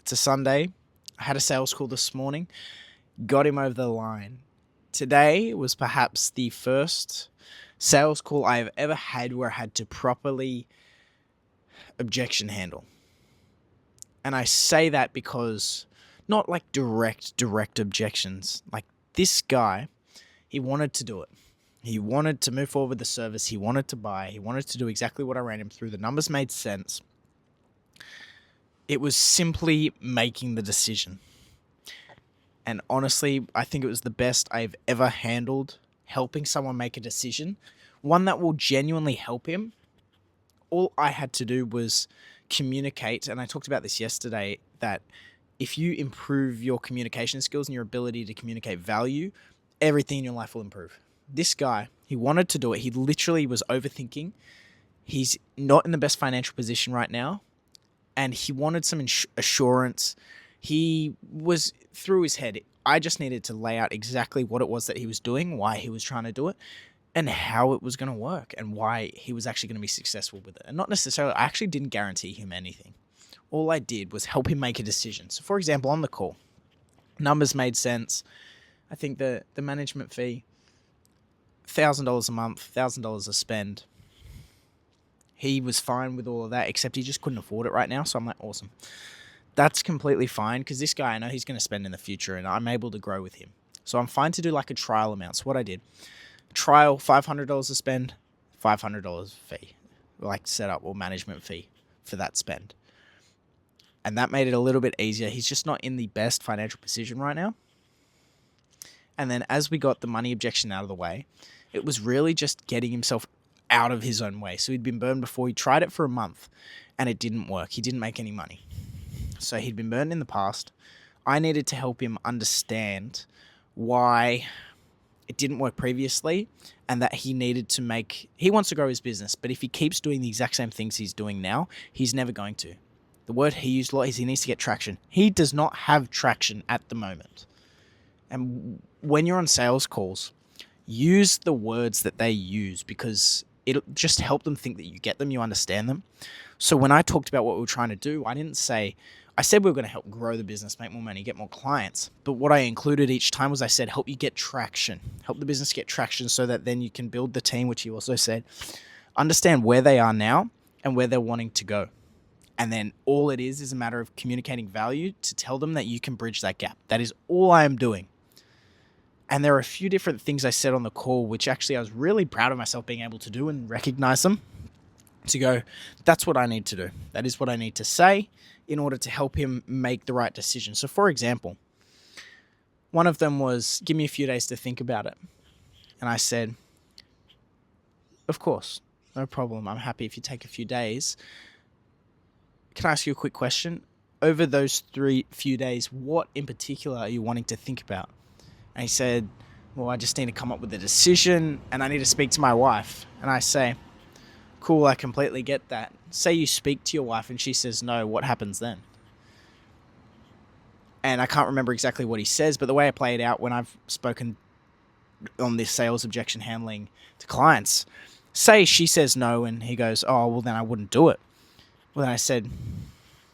It's a Sunday. I had a sales call this morning, got him over the line. Today was perhaps the first sales call I've ever had where I had to properly objection handle. And I say that because not like direct objections. Like this guy, he wanted to do it. He wanted to move forward with the service. He wanted to buy. He wanted to do exactly what I ran him through. The numbers made sense. It was simply making the decision. And honestly, I think it was the best I've ever handled helping someone make a decision, one that will genuinely help him. All I had to do was communicate, and I talked about this yesterday, that if you improve your communication skills and your ability to communicate value, everything in your life will improve. This guy, he wanted to do it. He literally was overthinking. He's not in the best financial position right now, and he wanted some assurance. He was through his head. I just needed to lay out exactly what it was that he was doing, why he was trying to do it, and how it was going to work, and why he was actually going to be successful with it. And not necessarily, I actually didn't guarantee him anything. All I did was help him make a decision. So for example, on the call, numbers made sense. I think the management fee, $1,000 a month, $1,000 a spend. He was fine with all of that, except he just couldn't afford it right now. So I'm like, awesome. That's completely fine, because this guy, I know he's going to spend in the future, and I'm able to grow with him. So I'm fine to do like a trial amount. So what I did, trial, $500 to spend, $500 fee, like setup or management fee for that spend. And that made it a little bit easier. He's just not in the best financial position right now. And then as we got the money objection out of the way, it was really just getting himself out of his own way. So he'd been burned before. He tried it for a month and it didn't work. He didn't make any money. So he'd been burned in the past. I needed to help him understand why it didn't work previously, and that he wants to grow his business, but if he keeps doing the exact same things he's doing now, he's never going to. The word he used a lot is he needs to get traction. He does not have traction at the moment. And when you're on sales calls, use the words that they use, because it'll just help them think that you get them, you understand them. So when I talked about what we were trying to do, I said we were going to help grow the business, make more money, get more clients. But what I included each time was I said, help you get traction, help the business get traction, so that then you can build the team, which he also said, understand where they are now and where they're wanting to go. And then all it is a matter of communicating value to tell them that you can bridge that gap. That is all I am doing. And there are a few different things I said on the call, which actually I was really proud of myself being able to do and recognize them, to go, that's what I need to do. That is what I need to say in order to help him make the right decision. So for example, one of them was, give me a few days to think about it. And I said, of course, no problem. I'm happy if you take a few days. Can I ask you a quick question? Over those few days, what in particular are you wanting to think about? And he said, well, I just need to come up with a decision and I need to speak to my wife. And I say, cool, I completely get that. Say you speak to your wife and she says no, what happens then? And I can't remember exactly what he says, but the way I play it out when I've spoken on this sales objection handling to clients, say she says no and he goes, oh, well then I wouldn't do it. Well, then I said,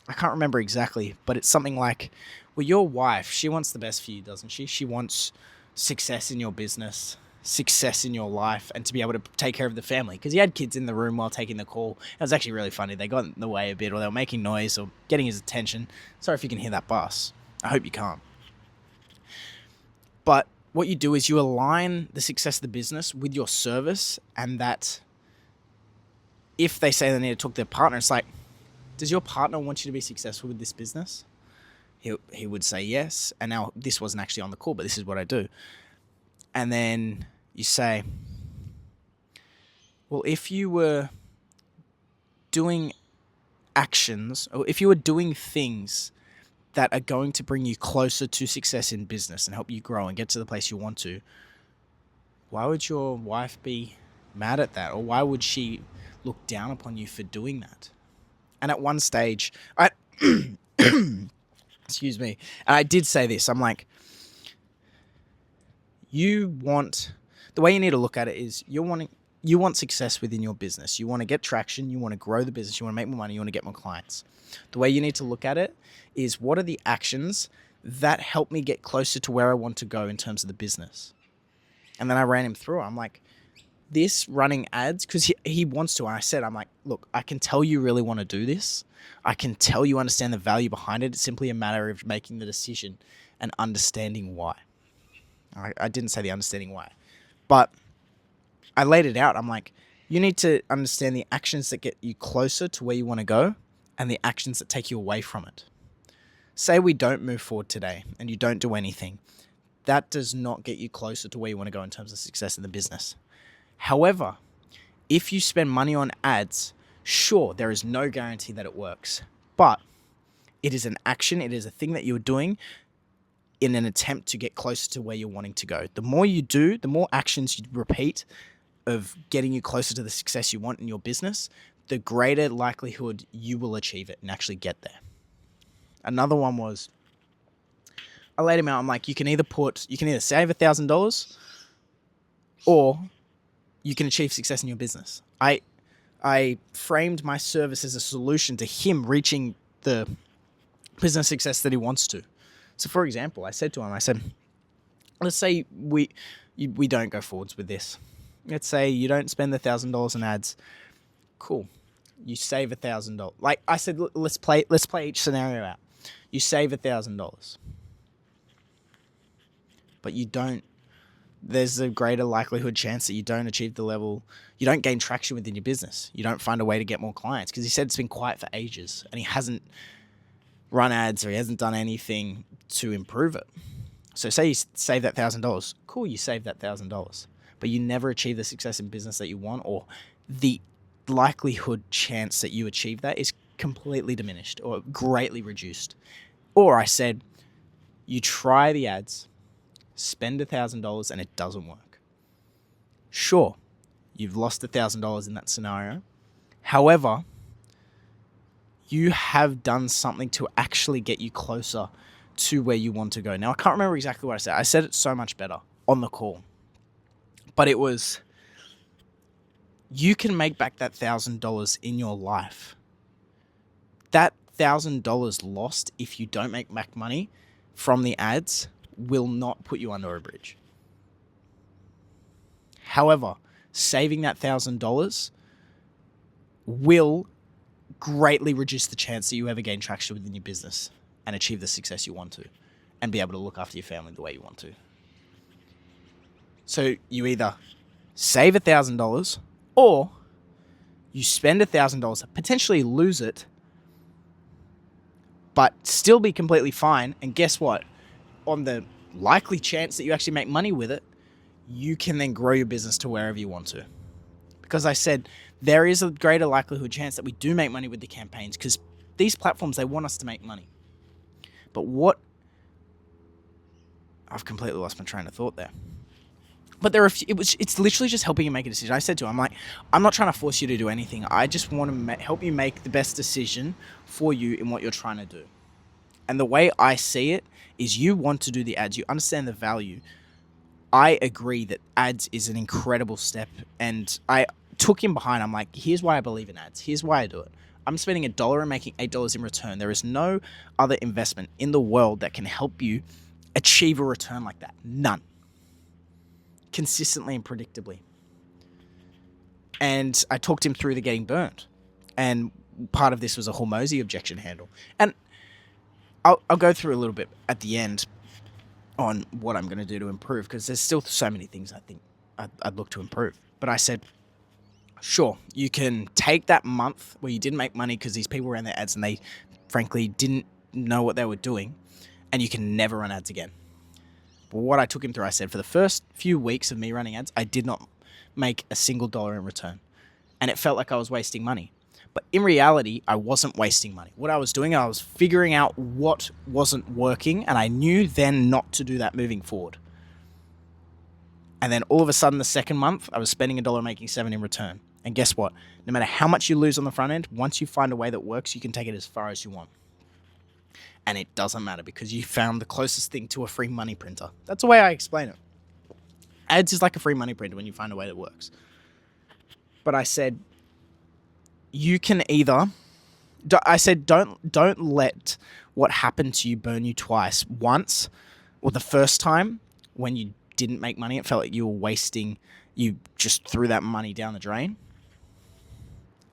I can't remember exactly, but it's something like, well, your wife, she wants the best for you, doesn't she? She wants success in your business, success in your life, and to be able to take care of the family. Because he had kids in the room while taking the call. It was actually really funny. They got in the way a bit, or they were making noise or getting his attention. Sorry if you can hear that bus. I hope you can't. But what you do is you align the success of the business with your service, and that if they say they need to talk to their partner, it's like, does your partner want you to be successful with this business? He would say yes. And now this wasn't actually on the call, but this is what I do. And then you say, well, if you were doing actions, or if you were doing things that are going to bring you closer to success in business and help you grow and get to the place you want to, why would your wife be mad at that? Or why would she look down upon you for doing that? And at one stage, excuse me, and I did say this, I'm like, the way you need to look at it is you're wanting you want success within your business. You want to get traction. You want to grow the business. You want to make more money. You want to get more clients. The way you need to look at it is, what are the actions that help me get closer to where I want to go in terms of the business? And then I ran him through. I'm like, this running ads, because he wants to. And I said, I'm like, look, I can tell you really want to do this. I can tell you understand the value behind it. It's simply a matter of making the decision and understanding why. I didn't say the understanding why, but I laid it out. I'm like, you need to understand the actions that get you closer to where you want to go and the actions that take you away from it. Say we don't move forward today and you don't do anything. That does not get you closer to where you want to go in terms of success in the business. However, if you spend money on ads, sure, there is no guarantee that it works, but it is an action. It is a thing that you're doing in an attempt to get closer to where you're wanting to go. The more you do, the more actions you repeat of getting you closer to the success you want in your business, the greater likelihood you will achieve it and actually get there. Another one was, I laid him out. I'm like, you can either save $1,000 or you can achieve success in your business. I framed my service as a solution to him reaching the business success that he wants to. So for example, I said to him, let's say we don't go forwards with this. Let's say you don't spend $1,000 in ads. Cool. You save $1,000. Like I said, let's play each scenario out. You save $1,000, but you don't. There's a greater likelihood chance that you don't achieve the level. You don't gain traction within your business. You don't find a way to get more clients, because he said it's been quiet for ages and he hasn't run ads or he hasn't done anything to improve it. So say you save that $1,000. Cool, you save that $1,000, but you never achieve the success in business that you want, or the likelihood chance that you achieve that is completely diminished or greatly reduced. Or I said, you try the ads, spend $1,000 and it doesn't work. Sure, you've lost $1,000 in that scenario. However, you have done something to actually get you closer to where you want to go. Now, I can't remember exactly what I said. I said it so much better on the call. But it was, you can make back that $1,000 in your life. That $1,000 lost if you don't make back money from the ads will not put you under a bridge. However, saving that $1,000 will greatly reduce the chance that you ever gain traction within your business and achieve the success you want to, and be able to look after your family the way you want to. So you either save $1,000 or you spend $1,000, potentially lose it, but still be completely fine. And guess what? On the likely chance that you actually make money with it, you can then grow your business to wherever you want to. Because I said, there is a greater likelihood chance that we do make money with the campaigns, because these platforms, they want us to make money. But I've completely lost my train of thought there. But it's literally just helping you make a decision. I said to him, I'm not trying to force you to do anything. I just want to help you make the best decision for you in what you're trying to do. And the way I see it is, you want to do the ads. You understand the value. I agree that ads is an incredible step. And I took him behind. I'm like, here's why I believe in ads. Here's why I do it. I'm spending $1 and making $8 in return. There is no other investment in the world that can help you achieve a return like that. None. Consistently and predictably. And I talked him through the getting burnt. And part of this was a Hormozy objection handle. And I'll go through a little bit at the end on what I'm going to do to improve, because there's still so many things I think I'd look to improve. But I said, sure, you can take that month where you didn't make money because these people ran their ads and they frankly didn't know what they were doing, and you can never run ads again. But what I took him through, I said, for the first few weeks of me running ads, I did not make a single dollar in return. And it felt like I was wasting money. But in reality, I wasn't wasting money. What I was doing, I was figuring out what wasn't working, and I knew then not to do that moving forward. And then all of a sudden, the second month, I was spending $1, making $7 in return. And guess what? No matter how much you lose on the front end, once you find a way that works, you can take it as far as you want. And it doesn't matter, because you found the closest thing to a free money printer. That's the way I explain it. Ads is like a free money printer when you find a way that works. But I said, you can either... I said, don't let what happened to you burn you twice. Once, or the first time, when you didn't make money, it felt like you were wasting... You just threw that money down the drain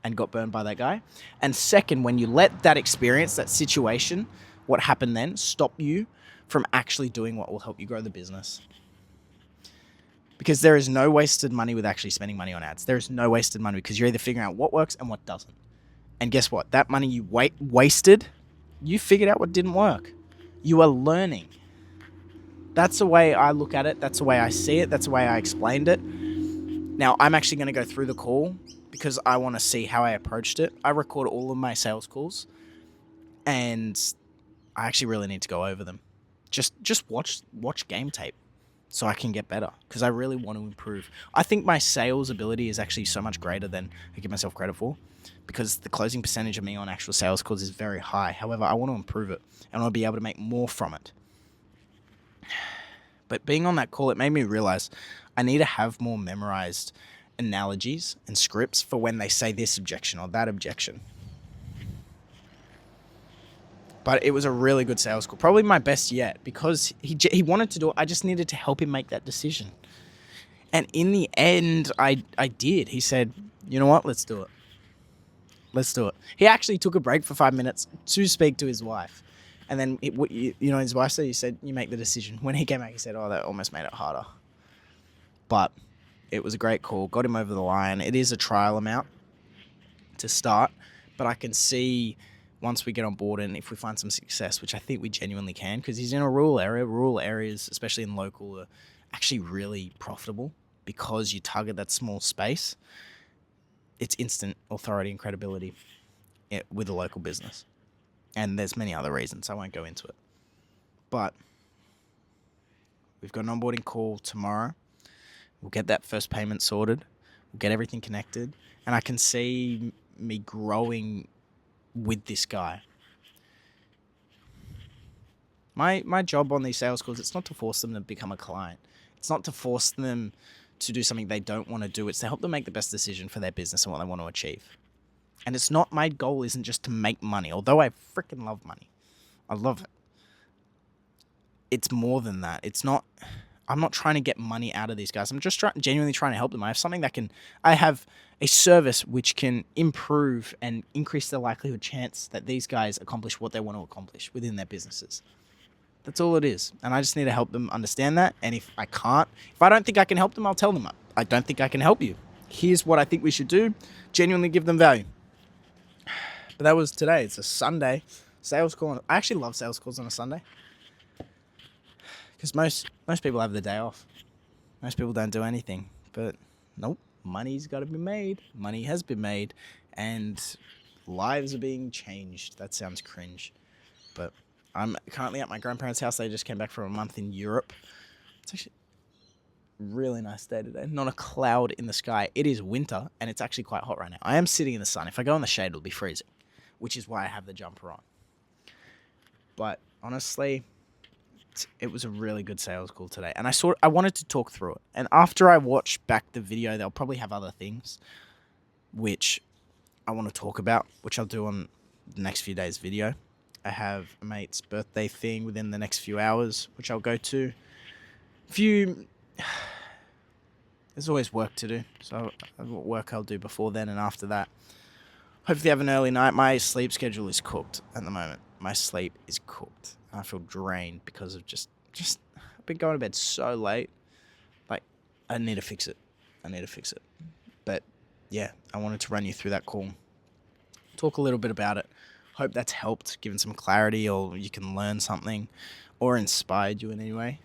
and got burned by that guy. And second, when you let that experience, that situation, what happened then, stop you from actually doing what will help you grow the business. Because there is no wasted money with actually spending money on ads. There is no wasted money because you're either figuring out what works and what doesn't. And guess what? That money you wasted, you figured out what didn't work. You are learning. That's the way I look at it. That's the way I see it. That's the way I explained it. Now, I'm actually going to go through the call because I want to see how I approached it. I record all of my sales calls, and I actually really need to go over them. Just watch game tape so I can get better, because I really want to improve. I think my sales ability is actually so much greater than I give myself credit for, because the closing percentage of me on actual sales calls is very high. However, I want to improve it, and I want to be able to make more from it. But being on that call, it made me realize I need to have more memorized analogies and scripts for when they say this objection or that objection. But it was a really good sales call, probably my best yet, because he wanted to do it. I just needed to help him make that decision. And in the end, I did. He said, you know what, let's do it. Let's do it. He actually took a break for 5 minutes to speak to his wife. And then, his wife said, you make the decision. When he came back, he said, that almost made it harder. But it was a great call. Got him over the line. It is a trial amount to start. But I can see once we get on board and if we find some success, which I think we genuinely can, because he's in a rural area. Rural areas, especially in local, are actually really profitable because you target that small space. It's instant authority and credibility with a local business. And there's many other reasons. I won't go into it. But we've got an onboarding call tomorrow. We'll get that first payment sorted. We'll get everything connected. And I can see me growing with this guy. My job on these sales calls, it's not to force them to become a client. It's not to force them to do something they don't want to do. It's to help them make the best decision for their business and what they want to achieve. And it's not, my goal isn't just to make money, although I freaking love money. I love it. It's more than that. I'm not trying to get money out of these guys. I'm just genuinely trying to help them. I have a service which can improve and increase the likelihood chance that these guys accomplish what they want to accomplish within their businesses. That's all it is. And I just need to help them understand that. And if I don't think I can help them, I'll tell them, I don't think I can help you. Here's what I think we should do. Genuinely give them value. But that was today. It's a Sunday sales call. I actually love sales calls on a Sunday, because most people have the day off. Most people don't do anything. But nope, money's got to be made. Money has been made, and lives are being changed. That sounds cringe, but I'm currently at my grandparents' house. They just came back from a month in Europe. It's actually a really nice day today. Not a cloud in the sky. It is winter, and it's actually quite hot right now. I am sitting in the sun. If I go in the shade, it'll be freezing, which is why I have the jumper on. But honestly, it was a really good sales call today. And I wanted to talk through it. And after I watch back the video, they'll probably have other things which I want to talk about, which I'll do on the next few days' video. I have a mate's birthday thing within the next few hours, which I'll go to. There's always work to do. So work I'll do before then and after that. Hopefully have an early night. My sleep schedule is cooked at the moment. My sleep is cooked. I feel drained because of just I've been going to bed so late. Like, I need to fix it. But yeah, I wanted to run you through that call. Talk a little bit about it. Hope that's helped, given some clarity, or you can learn something, or inspired you in any way.